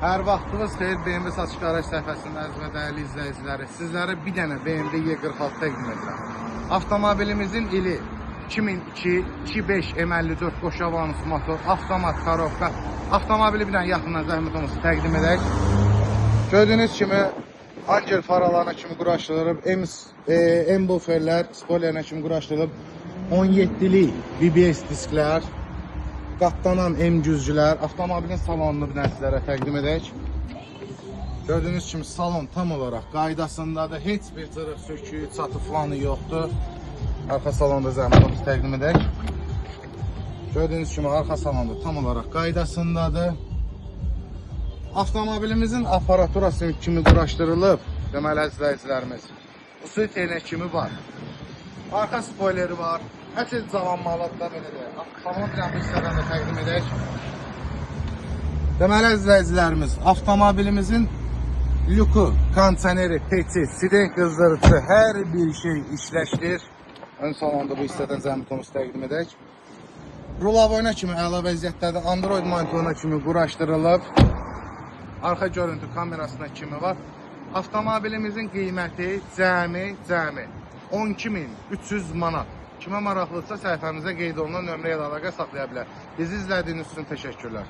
Hər vaxtınız xeyir, BMW satış qaraj səhifəsinin əziz və dəyərli izləyiciləri. Sizlərə bir dənə BMW Y46 təqdim edirəm. Avtomobilimizin ili 2002 2.5 M54 qoşavanus motor, avtomat karovka. Avtomobili bir dənə yaxından zəhmət olmasa təqdim edək. Gördüyünüz kimi Angel faralarına kimi quraşdırılıb, M-buferlər, spoilerına kimi quraşdırılıb, 17'lik BBS disklər, qatlanan M-güzcülər, avtomobilin salonunu bir dənə sizlərə təqdim edək. Gördüyünüz kimi salon tam olaraq qaydasındadır, heç bir cırıq, sökü, çatı falanı yoxdur. Arxa salonda zəhmətimizi təqdim edək. Gördüyünüz kimi arxa salonda tam olaraq qaydasındadır. Avtomobilimizin aparaturası kimi quraşdırılıb, deməli izləyicilərimiz. Usul teynək kimi var. Arxa spoileri var. Həsil cavanmalıqda da belədir. Salon bir hissədən də təqdim edək. Deməli izləyicilərimiz, avtomobilimizin lüku, kondisioneri, peçi, siren qızdırıcı, hər bir şey işləşdir. Ön salonda bu hissədən zəhmətimizi təqdim edək. Rulavoyuna kimi əla vəziyyətlərdə Android monitoruna kimi quraşdırılıb. Arxa görüntü kamerasına kimi var. Avtomobilimizin qiyməti cəmi 12.300 manat. Kimə maraqlıdırsa səhifəmizə qeyd olunan nömrəyə əlaqə saxlaya bilər. Bizi izlədiyiniz üçün təşəkkürlər.